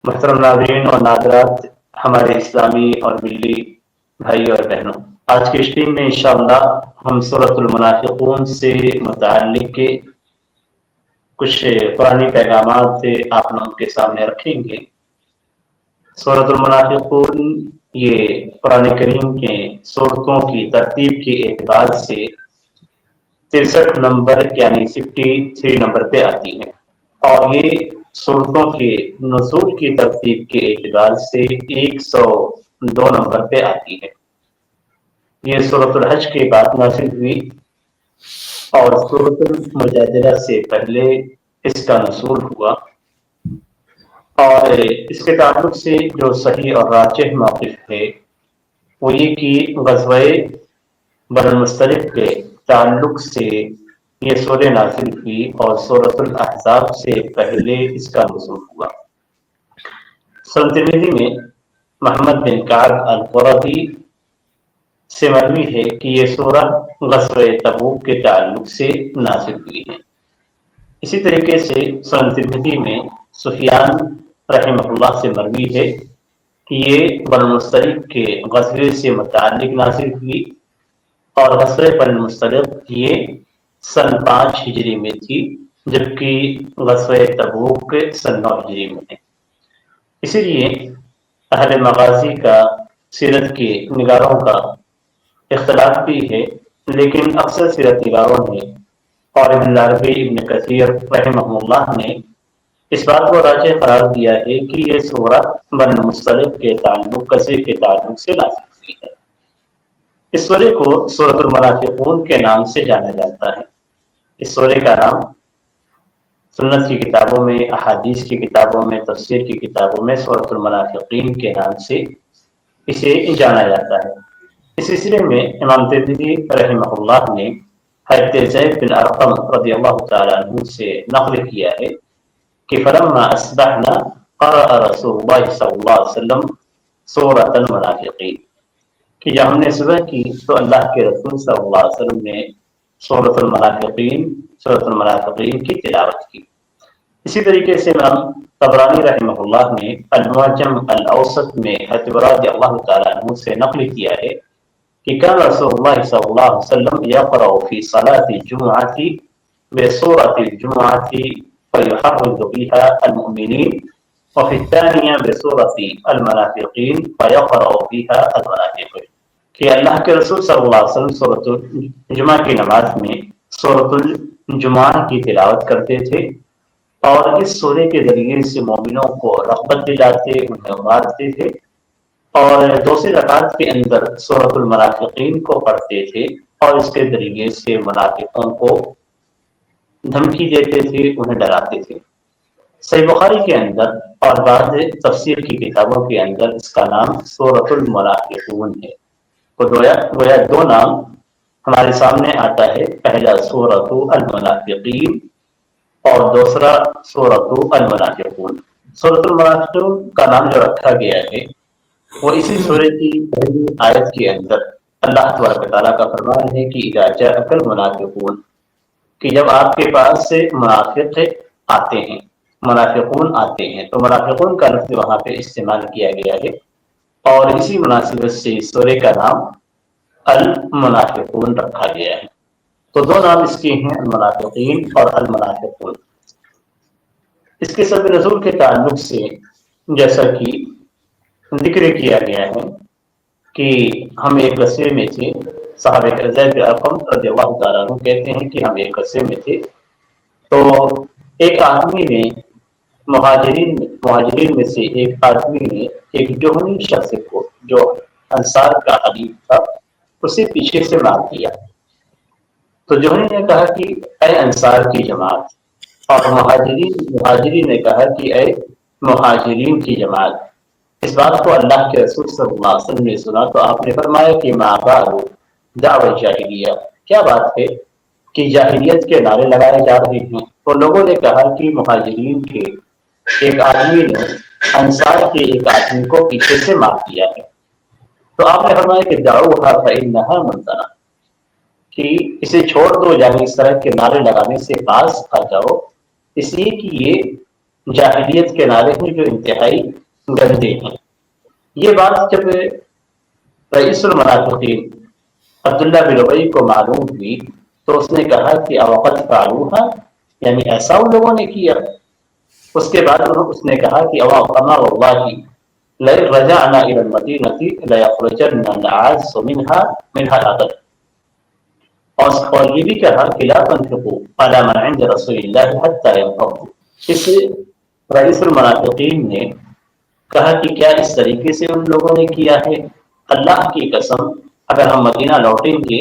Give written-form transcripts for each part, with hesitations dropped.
محترم ناظرین اور ناظرات، ہمارے اسلامی اور ملی بھائی اور بہنوں، آج کے اسٹریم میں انشاءاللہ ہم سورۃ المنافقون سے متعلق کچھ قرآنی پیغامات آپ لوگوں کے سامنے رکھیں گے۔ سورۃ المنافقون یہ قرآن کریم کے سورتوں کی ترتیب کے اعتبار سے 63 نمبر یعنی 53 نمبر پہ آتی ہے، اور یہ صورتوں کے نزول کی ترتیب کے اعتبار سے 102 نمبر پہ آتی ہے۔ یہ سورۃ الحج کے بعد نازل ہوئی اور سورۃ المجادلہ سے پہلے اس کا نزول ہوا، اور اس کے تعلق سے جو صحیح اور راجح موقف ہے وہ یہ کہ غزوہ بنی المصطلق کے تعلق سے یہ سورہ نازل ہوئی اور سورۃ الاحزاب سے پہلے اس کا نزول ہوا۔ سنن ترمذی میں محمد بن کعب القرظی سے مروی ہے کہ یہ سورہ غزوہ تبوک کے تعلق سے نازل ہوئی ہے۔ اسی طریقے سے سنن ترمذی میں سفیان رحمہ اللہ سے مروی ہے کہ یہ بنی المصطلق کے غزوے سے متعلق نازل ہوئی، اور غزوہ بنی المصطلق یہ سن 5 ہجری میں تھی، جبکہ غزوہ تبوک سن 9 ہجری میں ہے۔ اسی لیے اہل مغازی کا، سیرت کے نگاروں کا اختلاف بھی ہے، لیکن اکثر سیرت نگاروں نے اور ابن العربی ابن کثیر رحمہ اللہ نے اس بات کو راجح قرار دیا ہے کہ یہ سورہ بنی المصطلق کے تعلق غزوے کے تعلق سے نازل ہوئی ہے۔ اس سورے کو سورۃ المنافقون کے نام سے جانا جاتا ہے۔ اس سورے کا نام سنت کی کتابوں میں، احادیث کی کتابوں میں، تفسیر کی کتابوں میں سورۃ المنافقین کے نام سے اسے جانا جاتا ہے۔ اس سلسلے میں امام ترمذی رحمہ اللہ نے حضرت زید بن ارقم رضی اللہ تعالیٰ عنہ سے نقل کیا ہے کہ فلما اصبحنا قرأ رسول اللہ صلی اللہ علیہ وسلم سورۃ المنافقین، کہ جب ہم نے صبح کی تو اللہ کے رسول صلی اللہ علیہ وسلم نے سورۃ المنافقین کی تلاوت کی۔ اسی طریقے سے امام طبرانی رحمہ اللہ نے المعجم الاوسط میں حضرت براء رضی اللہ تعالیٰ عنہ سے نقل کیا ہے کہ کان رسول اللہ صلی اللہ علیہ وسلم یقرأ فی صلاة الجمعة بسورة الجمعة فیحرض بها المؤمنین، وفی الثانیہ بسورة المنافقین فیقرأ بها المنافقین، کہ اللہ کے رسول صلی اللہ علیہ وسلم سورۃ الجمعہ کی نماز میں سورۃ الجمعہ کی تلاوت کرتے تھے، اور اس سورے کے ذریعے سے مومنوں کو رغبت دلاتے، انہیں ابھارتے تھے، اور دوسری رکعت کے اندر سورۃ المنافقین کو پڑھتے تھے اور اس کے ذریعے سے منافقوں کو دھمکی دیتے تھے، انہیں ڈراتے تھے۔ صحیح بخاری کے اندر اور بعض تفسیر کی کتابوں کے اندر اس کا نام سورۃ المنافقون ہے۔ تو گویا دو نام ہمارے سامنے آتا ہے، پہلا سورۃ المنافقین اور دوسرا سورۃ المنافقون۔ سورۃ المنافقون کا نام جو رکھا گیا ہے وہ اسی سورہ کی پہلی آیت کے اندر اللہ تبارک و تعالیٰ کا فرمان ہے کہ اذا جاءک المنافقون، کہ جب آپ کے پاس سے منافق آتے ہیں، منافقون آتے ہیں، تو منافقون کا لفظ وہاں پہ استعمال کیا گیا ہے، اور اسی مناسبت سے اس سورے کا نام المنافقون رکھا گیا ہے۔ تو دو نام اس کے ہیں، المنافقین اور المنافقون۔ اس کے سبب نزول کے تعلق سے جیسا کہ ذکر کیا گیا ہے کہ ہم ایک قصبے میں تھے، صحابہ زید بن ارقم رضی اللہ تعالیٰ عنہ کہتے ہیں کہ ہم ایک قصبے میں تھے، تو ایک آدمی نے مہاجرین میں سے ایک آدمی نے ایک جوہنی شخص کو جو انصار کا حلیف تھا اسے پیچھے سے مار دیا۔ تو جوہنی نے کہا کہ اے انصار کی جماعت، اور مہاجرین نے کہا کہ اے مہاجرین کی جماعت۔ اس بات کو اللہ کے رسول صلی اللہ علیہ وسلم نے سنا تو آپ نے فرمایا کہ ما بال دعوت جاہلیہ، کیا بات ہے کہ جاہلیت کے نعرے لگائے جا رہے ہیں؟ تو لوگوں نے کہا کہ مہاجرین کے ایک آدمی نے انصار کے ایک آدمی کو پیچھے سے مار دیا ہے۔ تو آپ نے فرمایا کہ دعوها فإنها منزلہ، کہ اسے چھوڑ دو، یعنی اس طرح کے نعرے لگانے سے باز آ جاؤ، اس لیے کہ یہ جاہلیت کے نعرے ہیں جو انتہائی گندے ہیں۔ یہ بات جب رئیس المنافقین عبداللہ بن ابی کو معلوم ہوئی تو اس نے کہا کہ اوقت فعلوها، یعنی ایسا ان لوگوں نے کیا۔ اس کے بعد اس نے کہا کہ اما واللہ لئن رجعنا الى المدینة لیخرجن العاز منها الأذل، اور یہ بھی کہا کہ لا تنفقوا على من عند رسول اللہ حتى ينفضوا۔ اس رئیس المنافقین نے کہا کہ کیا اس طریقے سے ان لوگوں نے کیا ہے؟ اللہ کی قسم اگر ہم مدینہ لوٹیں گے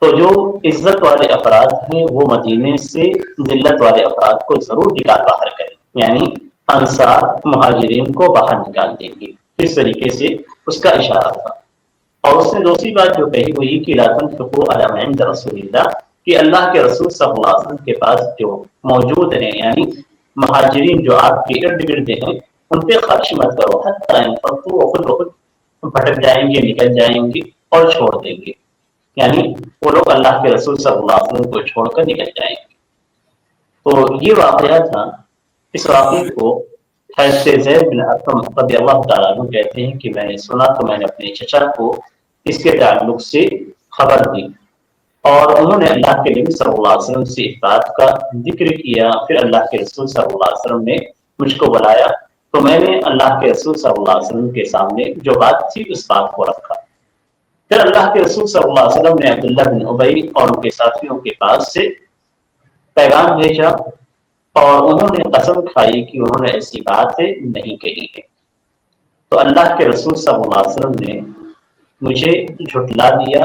تو جو عزت والے افراد ہیں وہ مدینے سے ذلت والے افراد کو ضرور نکال باہر کریں، یعنی انصار مہاجرین کو باہر نکال دیں گے۔ اس طریقے سے اس کا اشارہ تھا۔ اور اس نے دوسری بات جو کہی وہ یہ کہ لا تنفقوا علی من عند رسول اللہ، کہ اللہ کے رسول صلی اللہ علیہ وسلم کے پاس جو موجود ہیں، یعنی مہاجرین جو آپ کے ارد گرد ہیں، ان پہ خرچ مت کرو، حتی ينفضوا، وہ خود بخود بھٹک جائیں گے، نکل جائیں گے اور چھوڑ دیں گے، یعنی وہ لوگ اللہ کے رسول صلی اللہ علیہ وسلم کو چھوڑ کر نکل جائیں گے۔ تو یہ واقعہ تھا۔ اس واقعے کو حضرت زید بن ارقم رضی اللہ تعالیٰ عنہ کہتے ہیں کہ میں نے سنا تو میں نے اپنے چچا کو اس کے تعلق سے خبر دی، اور انہوں نے اللہ کے نبی صلی اللہ علیہ وسلم سے اس بات کا ذکر کیا۔ پھر اللہ کے رسول صلی اللہ علیہ وسلم نے مجھ کو بلایا تو میں نے اللہ کے رسول صلی اللہ علیہ وسلم کے سامنے جو بات تھی اس بات کو رکھا۔ پھر اللہ کے رسول صلی اللہ علیہ وسلم نے عبداللہ بن ابی اور ان کے ساتھیوں کے پاس سے پیغام بھیجا، اور انہوں نے قسم کھائی کہ انہوں نے ایسی باتیں نہیں کہی ہے۔ تو اللہ کے رسول صلی اللہ علیہ وسلم نے مجھے جھٹلا دیا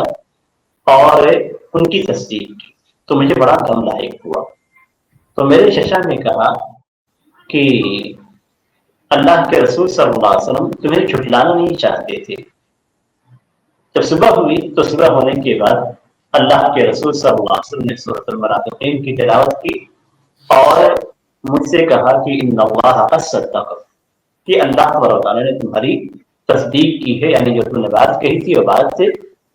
اور ان کی تصدیق کی، تو مجھے بڑا غم لاحق ہوا۔ تو میرے چچا نے کہا کہ اللہ کے رسول صلی اللہ علیہ وسلم تمہیں جھٹلانا نہیں چاہتے تھے۔ جب صبح ہوئی تو صبح ہونے کے بعد اللہ کے رسول صلی اللہ علیہ وسلم نے سورۃ المنافقین کی تلاوت کی اور مجھ سے کہا کہ ان اللہ قد صدق، کہ اللہ تعالیٰ نے تمہاری تصدیق کی ہے، یعنی جو تم نے بات کہی تھی وہ بات سے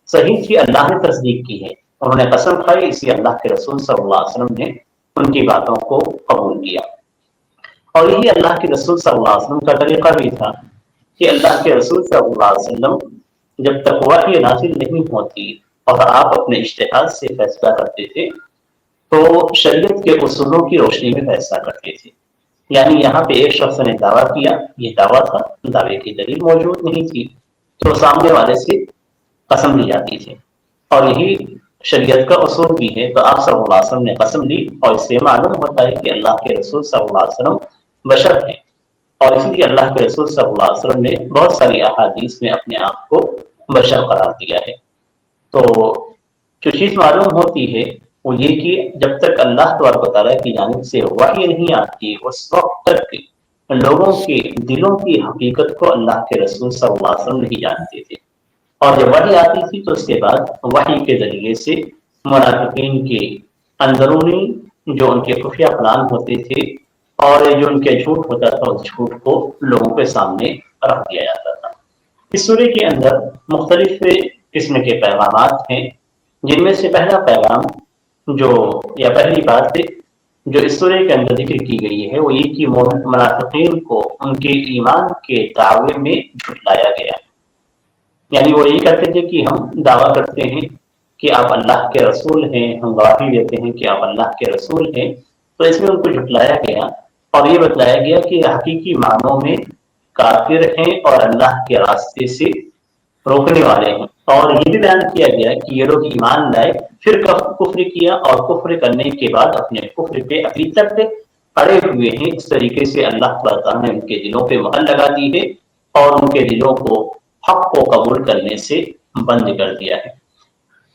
صحیح تھی، اللہ نے تصدیق کی ہے۔ انہوں نے قسم کھائی، اسی اللہ کے رسول صلی اللہ علیہ وسلم نے ان کی باتوں کو قبول کیا۔ اور یہی اللہ کے رسول صلی اللہ علیہ وسلم کا طریقہ بھی تھا کہ اللہ کے رسول صلی اللہ علیہ وسلم جب تک وحی نازل نہیں ہوتی اور آپ اپنے اجتہاد سے فیصلہ کرتے تھے تو شریعت کے اصولوں کی روشنی میں فیصلہ کرتے تھے۔ یعنی یہاں پہ ایک شخص نے دعویٰ کیا، یہ دعویٰ تھا، دعوے کی دلیل موجود نہیں تھی، تو سامنے والے سے قسم لی جاتی تھی، اور یہی شریعت کا اصول بھی ہے۔ تو آپ صلی اللہ علیہ وسلم نے قسم لی، اور اس سے معلوم ہوتا ہے کہ اللہ کے رسول صلی اللہ علیہ وسلم بشر ہیں، اور اس لیے اللہ کے رسول صلی اللہ علیہ وسلم نے بہت ساری احادیث میں اپنے آپ کو بشر قرار دیا ہے۔ تو جو چیز معلوم ہوتی ہے وہ یہ کہ جب تک اللہ تبارک و تعالیٰ کی جانب سے وحی نہیں آتی اس وقت تک لوگوں کے دلوں کی حقیقت کو اللہ کے رسول صلی اللہ علیہ وسلم نہیں جانتے تھے، اور جب وحی آتی تھی تو اس کے بعد وحی کے ذریعے سے منافقین کے اندرونی جو ان کے خفیہ پلان ہوتے تھے اور جو ان کے جھوٹ ہوتا تھا اس جھوٹ کو لوگوں کے سامنے رکھ دیا جاتا تھا۔ اس سورے کے اندر مختلف قسم کے پیغامات ہیں، جن میں سے پہلا پیغام یا پہلی بات جو اس سورے کے اندر ذکر کی گئی ہے وہ یہ کہ منافقین کو ان کے ایمان کے دعوے میں جھٹلایا گیا۔ یعنی وہ یہ کہتے تھے کہ ہم دعویٰ کرتے ہیں کہ آپ اللہ کے رسول ہیں، ہم گواہی دیتے ہیں کہ آپ اللہ کے رسول ہیں، تو اس میں ان کو جھٹلایا گیا اور یہ بتلایا گیا کہ حقیقی معنوں میں کافر ہیں اور اللہ کے راستے سے روکنے والے ہیں۔ اور یہ بھی بیان کیا گیا کہ یہ لوگ ایمان لائے پھر کفر کیا، اور کفر کرنے کے بعد اپنے کفر پہ ابھی تک اڑے ہوئے ہیں۔ اس طریقے سے اللہ تعالیٰ نے ان کے دلوں پہ مہر لگا دی ہے اور ان کے دلوں کو حق کو قبول کرنے سے بند کر دیا ہے۔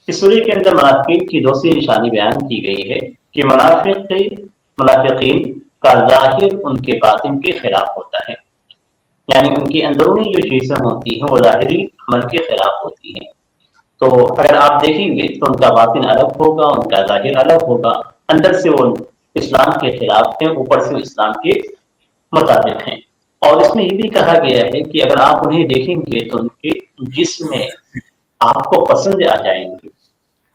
اس سورے کے اندر منافقین کی دوسری نشانی بیان کی گئی ہے کہ منافقین کا ظاہر ان کے باطن کے خلاف ہوتا ہے، یعنی ان کی اندرونی جو چیزیں ہوتی ہیں وہ ظاہری عمل کے خلاف ہوتی ہیں۔ تو اگر آپ دیکھیں گے تو ان کا باطن الگ ہوگا، ان کا ظاہر الگ ہوگا، اندر سے وہ اسلام کے خلاف ہیں، اوپر سے اسلام کے مطابق ہیں۔ اور اس میں یہ بھی کہا گیا ہے کہ اگر آپ انہیں دیکھیں گے تو ان کے جسم میں آپ کو پسند آ جائیں گے،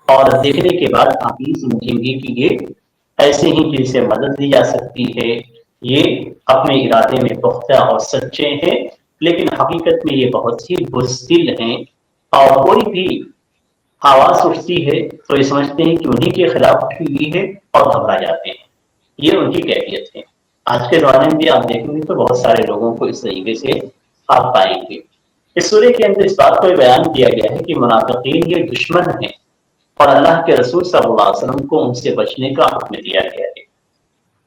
اور دیکھنے کے بعد آپ یہ سمجھیں گے کہ یہ ایسے ہی جن سے مدد لی جا سکتی ہے، یہ اپنے ارادے میں پختہ اور سچے ہیں، لیکن حقیقت میں یہ بہت ہی بزدل ہیں، اور کوئی بھی آواز اٹھتی ہے تو یہ سمجھتے ہیں کہ انہیں کے خلاف اٹھی ہوئی ہے اور گھبرا جاتے ہیں۔ یہ ان کی کیفیت ہے۔ آج کے زمانے میں بھی آپ دیکھیں گے تو بہت سارے لوگوں کو اس طریقے سے آپ پائیں گے۔ اس سورے کے اندر اس بات کو بیان کیا گیا ہے کہ منافقین یہ دشمن ہیں، اور اللہ کے رسول صلی اللہ علیہ وسلم کو ان سے بچنے کا حکم دیا گیا ہے،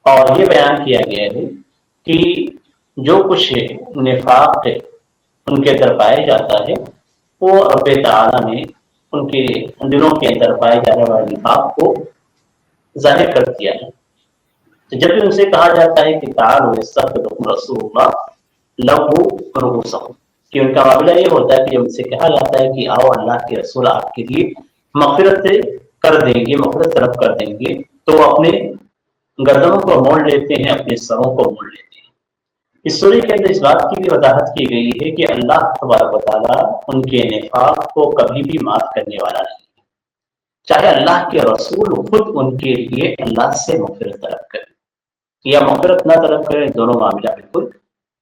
اور یہ بیان کیا گیا ہے کہ جو کچھ نفاق ان کے اندر پایا جاتا ہے وہ رب تعالیٰ نے ان کے دلوں کے اندر پائے جانے والے نفاق کو ظاہر کر دیا ہے۔ تو جب بھی ان سے کہا جاتا ہے کہ تعالوا یستغفر رسول اللہ لہو رؤوسہم، کہ ان کا معاملہ یہ ہوتا ہے کہ جب ان سے کہا جاتا ہے کہ آؤ اللہ کے رسول آپ کے لیے مغفرت کر دیں گے، مغفرت طلب کر دیں گے، تو وہ اپنے گردنوں کو موڑ لیتے ہیں، اپنے سروں کو موڑ لیتے ہیں۔ اس سورے کے اندر اس بات کی بھی وضاحت کی گئی ہے کہ اللہ تبارک و تعالیٰ ان کے نفاق کو کبھی بھی معاف کرنے والا نہیں، چاہے اللہ کے رسول خود ان کے لیے اللہ سے مغفرت طلب کرے یا مغفرت نہ طلب کرے، دونوں معاملہ بالکل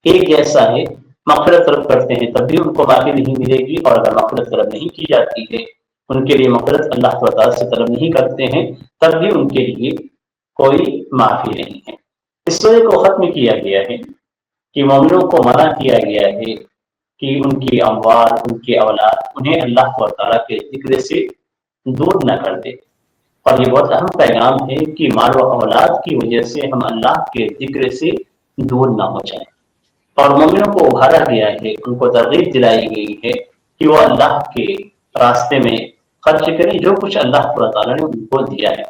ایک جیسا ہے۔ مغفرت طلب کرتے ہیں تب بھی ان کو معافی نہیں ملے گی، اور اگر مغفرت طلب نہیں کی جاتی ہے، ان کے لیے مغفرت اللہ تعالیٰ سے طلب نہیں کرتے ہیں، تب بھی ان کے لیے کوئی معافی نہیں ہے۔ اس سورے کو ختم کیا گیا ہے کہ مومنوں کو منع کیا گیا ہے کہ ان کی اموال، ان کی اولاد انہیں اللہ تعالیٰ کے ذکر سے دور نہ کر دے، اور یہ بہت اہم پیغام ہے کہ مال و اولاد کی وجہ سے ہم اللہ کے ذکر سے دور نہ ہو جائیں، اور مومنوں کو ابھارا گیا ہے، ان کو ترغیب دلائی گئی ہے کہ وہ اللہ کے راستے میں خرچ کریں جو کچھ اللہ تعالیٰ نے ان کو دیا ہے،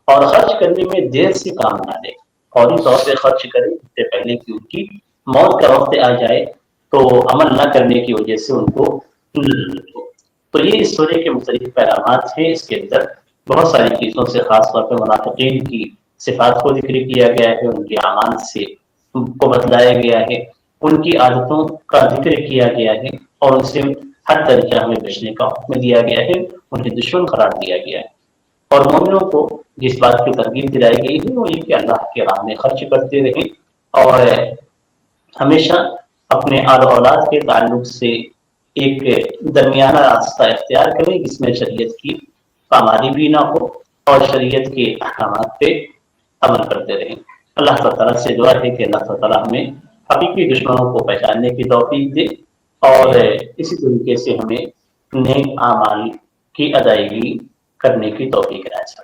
اور خرچ کرنے میں دیر سے کام نہ لے، فوری طور پہ خرچ کریں اس سے پہلے کہ ان کی موت کا وقت آ جائے تو عمل نہ کرنے کی وجہ سے ان کو تو یہ اس سورے کے مختلف پیغامات ہیں۔ اس کے اندر بہت ساری چیزوں سے، خاص طور پہ منافقین کی صفات کو ذکر کیا گیا ہے، ان کے اعمال سے کو بتلایا گیا ہے، ان کی عادتوں کا ذکر کیا گیا ہے، اور ان سے ہر طریقہ ہمیں بچنے کا حکم دیا گیا ہے، انہیں دشمن قرار دیا گیا ہے۔ اور مومنوں کو جس بات کی ترغیب دلائی گئی ہے وہ یہ کہ اللہ کے راہ میں خرچ کرتے رہیں، اور ہمیشہ اپنے آل و اولاد کے تعلق سے ایک درمیانہ راستہ اختیار کریں جس میں شریعت کی پامالی بھی نہ ہو، اور شریعت کے احکامات پہ عمل کرتے رہیں۔ اللہ تعالیٰ سے دعا ہے کہ اللہ تعالیٰ ہمیں حقیقی دشمنوں کو پہچاننے کی توفیق دے، اور اسی طریقے سے ہمیں نیک اعمال کی ادائیگی کرنے کی توفیق عطا فرمائے۔